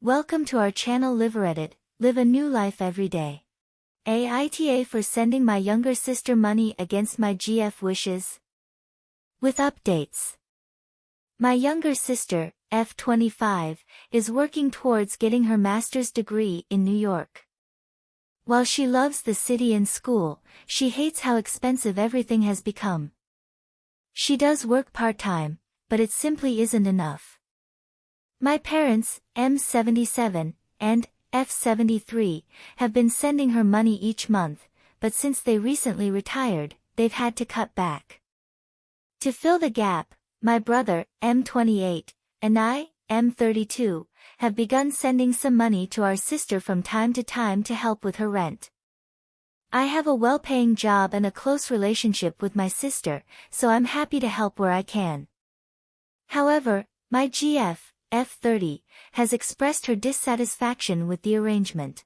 Welcome to our channel Live a new life every day. AITA for sending my younger sister money against my GF wishes. With updates. My younger sister, F25, is working towards getting her master's degree in New York. While she loves the city and school, she hates how expensive everything has become. She does work part-time, but it simply isn't enough. My parents, M77, and F73, have been sending her money each month, but since they recently retired, they've had to cut back. To fill the gap, my brother, M28, and I, M32, have begun sending some money to our sister from time to help with her rent. I have a well-paying job and a close relationship with my sister, so I'm happy to help where I can. However, my GF, F30, has expressed her dissatisfaction with the arrangement.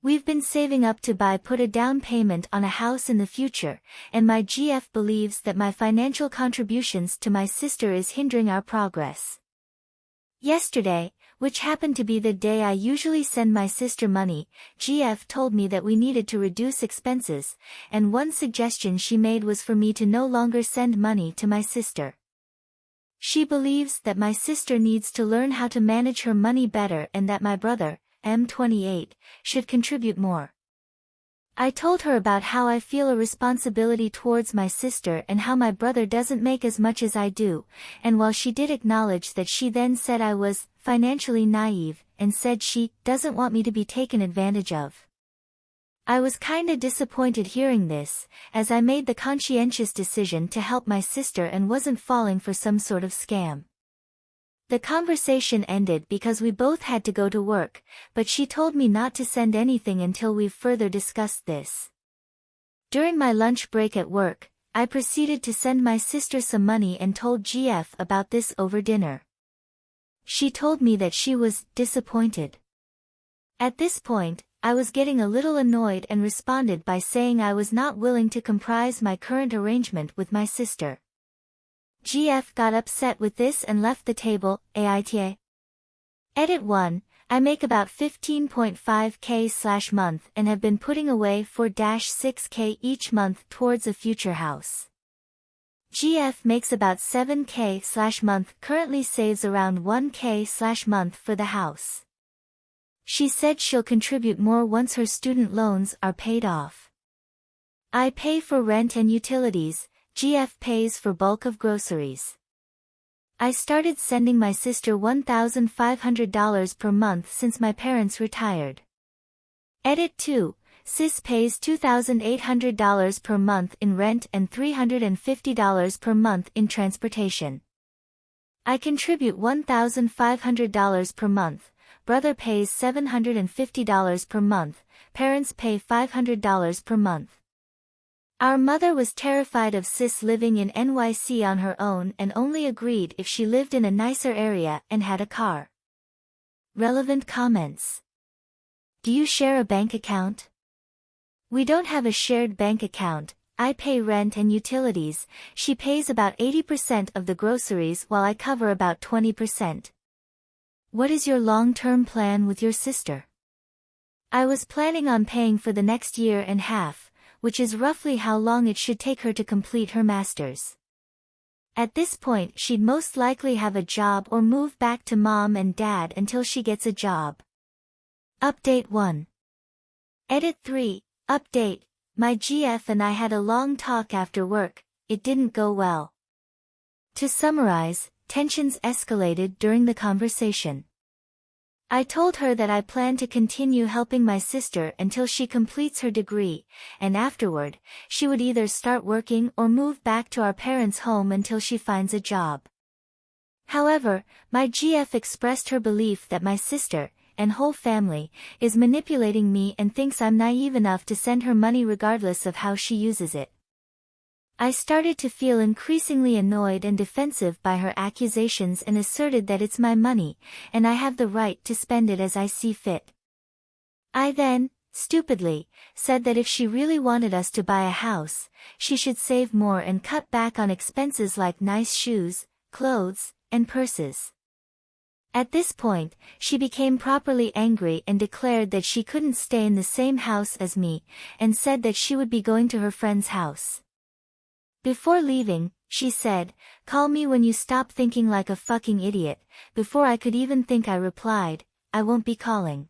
We've been saving up to put a down payment on a house in the future, and my GF believes that my financial contributions to my sister is hindering our progress. Yesterday, which happened to be the day I usually send my sister money, GF told me that we needed to reduce expenses, and one suggestion she made was for me to no longer send money to my sister. She believes that my sister needs to learn how to manage her money better and that my brother, M28, should contribute more. I told her about how I feel a responsibility towards my sister and how my brother doesn't make as much as I do, and while she did acknowledge that, she then said I was financially naive and said she doesn't want me to be taken advantage of. I was kinda disappointed hearing this, as I made the conscientious decision to help my sister and wasn't falling for some sort of scam. The conversation ended because we both had to go to work, but she told me not to send anything until we've further discussed this. During my lunch break at work, I proceeded to send my sister some money and told GF about this over dinner. She told me that she was disappointed. At this point, I was getting a little annoyed and responded by saying I was not willing to compromise my current arrangement with my sister. GF got upset with this and left the table. AITA. Edit 1. I make about 15.5k/month and have been putting away 4-6k each month towards a future house. GF makes about 7k/month, currently saves around 1k/month for the house. She said she'll contribute more once her student loans are paid off. I pay for rent and utilities, GF pays for bulk of groceries. I started sending my sister $1,500 per month since my parents retired. Edit 2. Sis pays $2,800 per month in rent and $350 per month in transportation. I contribute $1,500 per month. Brother pays $750 per month, parents pay $500 per month. Our mother was terrified of sis living in NYC on her own and only agreed if she lived in a nicer area and had a car. Relevant comments. Do you share a bank account? We don't have a shared bank account. I pay rent and utilities, she pays about 80% of the groceries while I cover about 20%. What is your long-term plan with your sister? I was planning on paying for the next year and a half, which is roughly how long it should take her to complete her master's. At this point, she'd most likely have a job or move back to mom and dad until she gets a job. Update 1. Edit 3. Update. My GF and I had a long talk after work. It didn't go well. To summarize, tensions escalated during the conversation. I told her that I plan to continue helping my sister until she completes her degree, and afterward, she would either start working or move back to our parents' home until she finds a job. However, my GF expressed her belief that my sister, and whole family, is manipulating me and thinks I'm naive enough to send her money regardless of how she uses it. I started to feel increasingly annoyed and defensive by her accusations and asserted that it's my money, and I have the right to spend it as I see fit. I then, stupidly, said that if she really wanted us to buy a house, she should save more and cut back on expenses like nice shoes, clothes, and purses. At this point, she became properly angry and declared that she couldn't stay in the same house as me, and said that she would be going to her friend's house. Before leaving, she said, "Call me when you stop thinking like a fucking idiot." Before I could even think, I replied, "I won't be calling."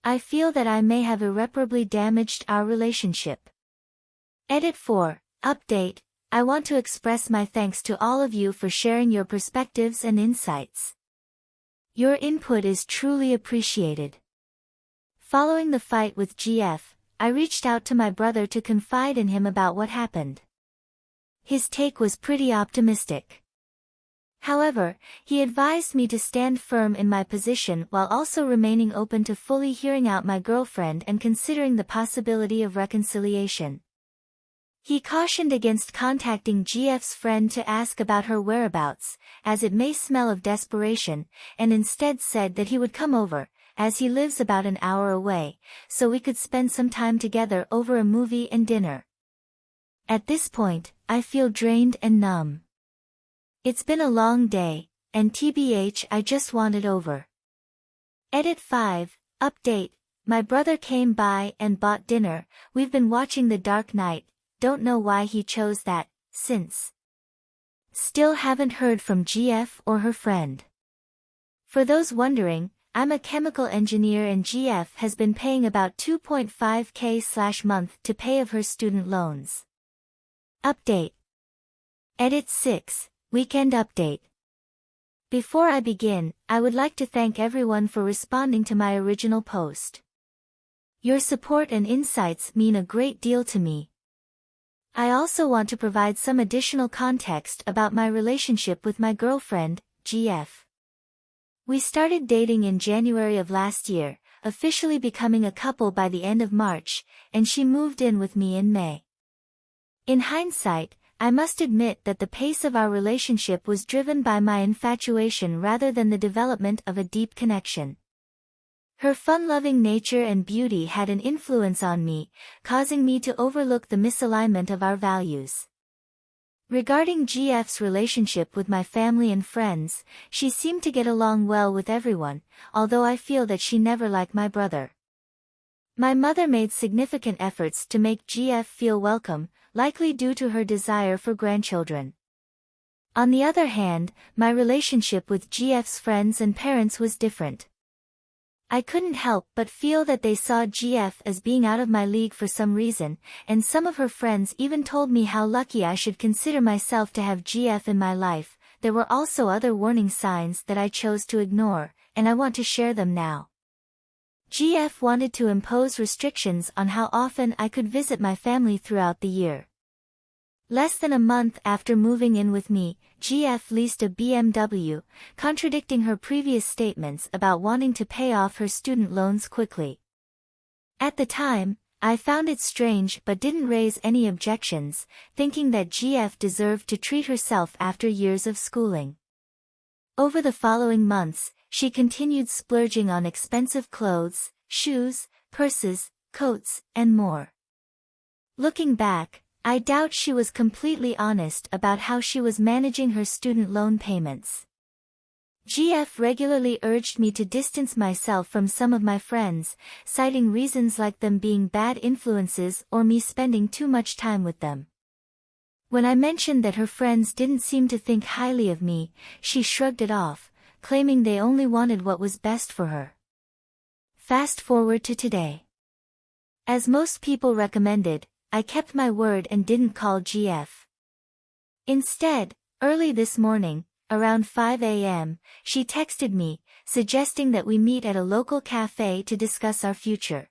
I feel that I may have irreparably damaged our relationship. Edit 4. Update. I want to express my thanks to all of you for sharing your perspectives and insights. Your input is truly appreciated. Following the fight with GF, I reached out to my brother to confide in him about what happened. His take was pretty optimistic. However, he advised me to stand firm in my position while also remaining open to fully hearing out my girlfriend and considering the possibility of reconciliation. He cautioned against contacting GF's friend to ask about her whereabouts, as it may smell of desperation, and instead said that he would come over, as he lives about an hour away, so we could spend some time together over a movie and dinner. At this point, I feel drained and numb. It's been a long day, and TBH, I just want it over. Edit 5. Update. My brother came by and bought dinner. We've been watching The Dark Knight. Don't know why he chose that, since. Still haven't heard from GF or her friend. For those wondering, I'm a chemical engineer and GF has been paying about $2.5K/month to pay of her student loans. Update. Edit 6. Weekend update. Before I begin, I would like to thank everyone for responding to my original post. Your support and insights mean a great deal to me. I also want to provide some additional context about my relationship with my girlfriend, GF. We started dating in January of last year, officially becoming a couple by the end of March, and she moved in with me in May. In hindsight, I must admit that the pace of our relationship was driven by my infatuation rather than the development of a deep connection. Her fun-loving nature and beauty had an influence on me, causing me to overlook the misalignment of our values. Regarding GF's relationship with my family and friends, she seemed to get along well with everyone, although I feel that she never liked my brother. My mother made significant efforts to make GF feel welcome, likely due to her desire for grandchildren. On the other hand, my relationship with GF's friends and parents was different. I couldn't help but feel that they saw GF as being out of my league for some reason, and some of her friends even told me how lucky I should consider myself to have GF in my life. There were also other warning signs that I chose to ignore, and I want to share them now. GF wanted to impose restrictions on how often I could visit my family throughout the year. Less than a month after moving in with me, GF leased a BMW, contradicting her previous statements about wanting to pay off her student loans quickly. At the time, I found it strange but didn't raise any objections, thinking that GF deserved to treat herself after years of schooling. Over the following months, she continued splurging on expensive clothes, shoes, purses, coats, and more. Looking back, I doubt she was completely honest about how she was managing her student loan payments. GF regularly urged me to distance myself from some of my friends, citing reasons like them being bad influences or me spending too much time with them. When I mentioned that her friends didn't seem to think highly of me, she shrugged it off, claiming they only wanted what was best for her. Fast forward to today. As most people recommended, I kept my word and didn't call GF. Instead, early this morning, around 5 a.m., she texted me, suggesting that we meet at a local cafe to discuss our future.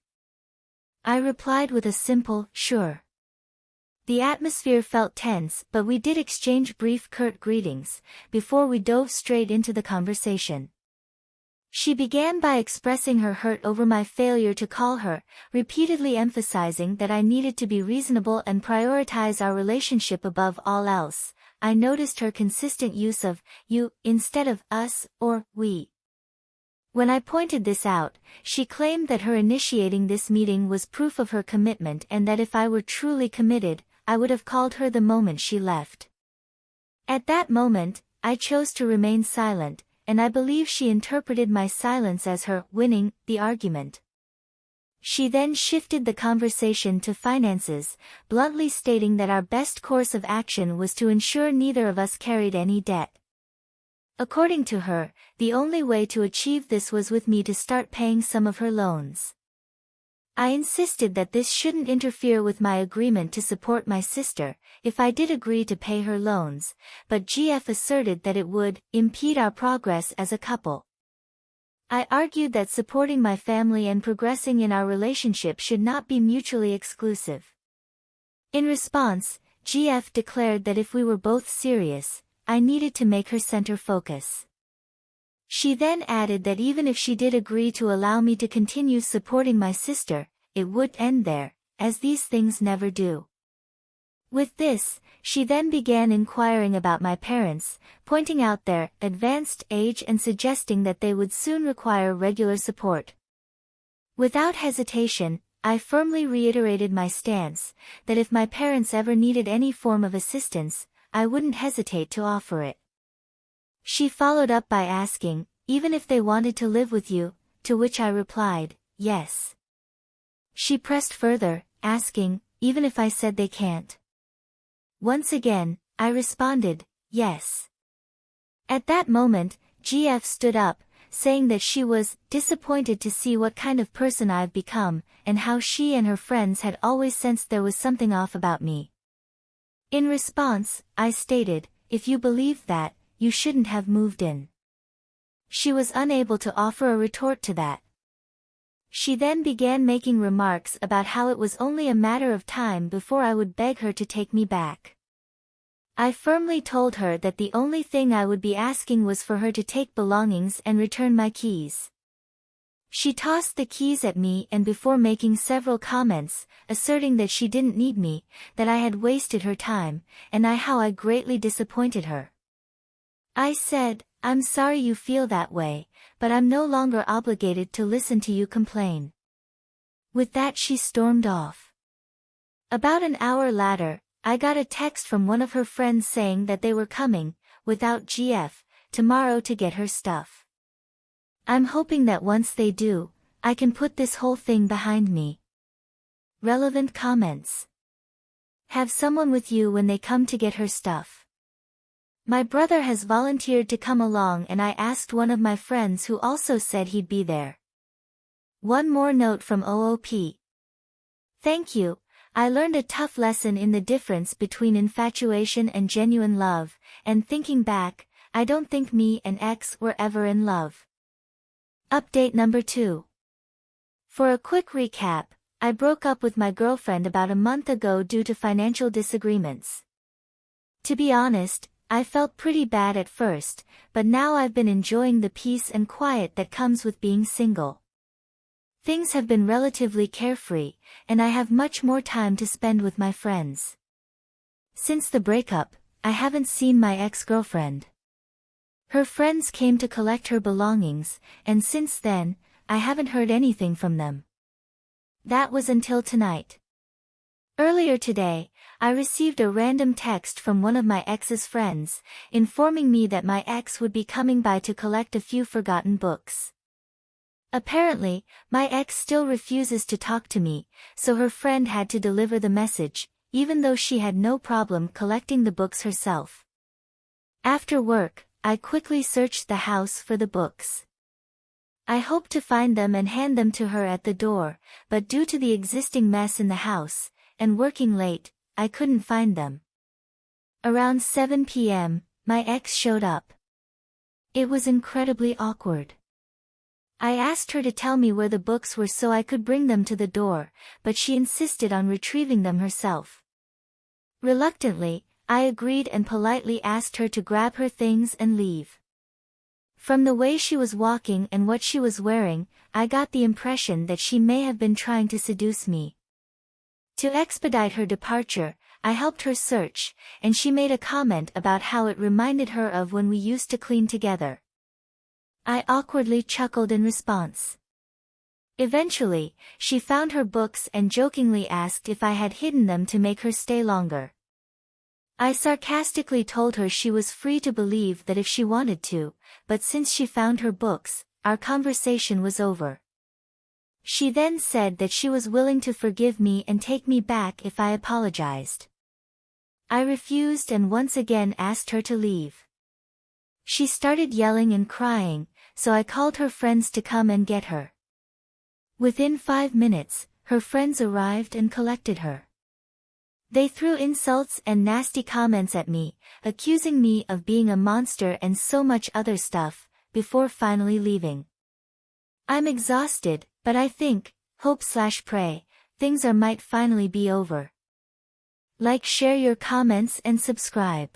I replied with a simple, "Sure." The atmosphere felt tense, but we did exchange brief curt greetings, before we dove straight into the conversation. She began by expressing her hurt over my failure to call her, repeatedly emphasizing that I needed to be reasonable and prioritize our relationship above all else. I noticed her consistent use of "you" instead of "us" or "we." When I pointed this out, she claimed that her initiating this meeting was proof of her commitment and that if I were truly committed, I would have called her the moment she left. At that moment, I chose to remain silent, and I believe she interpreted my silence as her winning the argument. She then shifted the conversation to finances, bluntly stating that our best course of action was to ensure neither of us carried any debt. According to her, the only way to achieve this was with me to start paying some of her loans. I insisted that this shouldn't interfere with my agreement to support my sister, if I did agree to pay her loans, but GF asserted that it would impede our progress as a couple. I argued that supporting my family and progressing in our relationship should not be mutually exclusive. In response, GF declared that if we were both serious, I needed to make her center focus. She then added that even if she did agree to allow me to continue supporting my sister, it would end there, as these things never do. With this, she then began inquiring about my parents, pointing out their advanced age and suggesting that they would soon require regular support. Without hesitation, I firmly reiterated my stance, that if my parents ever needed any form of assistance, I wouldn't hesitate to offer it. She followed up by asking, even if they wanted to live with you, to which I replied, yes. She pressed further, asking, even if I said they can't. Once again, I responded, yes. At that moment, GF stood up, saying that she was disappointed to see what kind of person I've become, and how she and her friends had always sensed there was something off about me. In response, I stated, if you believed that, you shouldn't have moved in. She was unable to offer a retort to that. She then began making remarks about how it was only a matter of time before I would beg her to take me back. I firmly told her that the only thing I would be asking was for her to take belongings and return my keys. She tossed the keys at me and before making several comments, asserting that she didn't need me, that I had wasted her time, and how I greatly disappointed her. I said, I'm sorry you feel that way, but I'm no longer obligated to listen to you complain. With that she stormed off. About an hour later, I got a text from one of her friends saying that they were coming, without GF, tomorrow to get her stuff. I'm hoping that once they do, I can put this whole thing behind me. Relevant comments. Have someone with you when they come to get her stuff. My brother has volunteered to come along and I asked one of my friends who also said he'd be there. One more note from OOP. Thank you, I learned a tough lesson in the difference between infatuation and genuine love, and thinking back, I don't think me and X were ever in love. Update number 2. For a quick recap, I broke up with my girlfriend about a month ago due to financial disagreements. To be honest, I felt pretty bad at first, but now I've been enjoying the peace and quiet that comes with being single. Things have been relatively carefree, and I have much more time to spend with my friends. Since the breakup, I haven't seen my ex-girlfriend. Her friends came to collect her belongings, and since then, I haven't heard anything from them. That was until tonight. Earlier today, I received a random text from one of my ex's friends, informing me that my ex would be coming by to collect a few forgotten books. Apparently, my ex still refuses to talk to me, so her friend had to deliver the message, even though she had no problem collecting the books herself. After work, I quickly searched the house for the books. I hoped to find them and hand them to her at the door, but due to the existing mess in the house, and working late, I couldn't find them. Around 7 p.m., my ex showed up. It was incredibly awkward. I asked her to tell me where the books were so I could bring them to the door, but she insisted on retrieving them herself. Reluctantly, I agreed and politely asked her to grab her things and leave. From the way she was walking and what she was wearing, I got the impression that she may have been trying to seduce me. To expedite her departure, I helped her search, and she made a comment about how it reminded her of when we used to clean together. I awkwardly chuckled in response. Eventually, she found her books and jokingly asked if I had hidden them to make her stay longer. I sarcastically told her she was free to believe that if she wanted to, but since she found her books, our conversation was over. She then said that she was willing to forgive me and take me back if I apologized. I refused and once again asked her to leave. She started yelling and crying, so I called her friends to come and get her. Within 5 minutes, her friends arrived and collected her. They threw insults and nasty comments at me, accusing me of being a monster and so much other stuff, before finally leaving. I'm exhausted, but I think, hope/pray, things might finally be over. Like, share your comments and subscribe.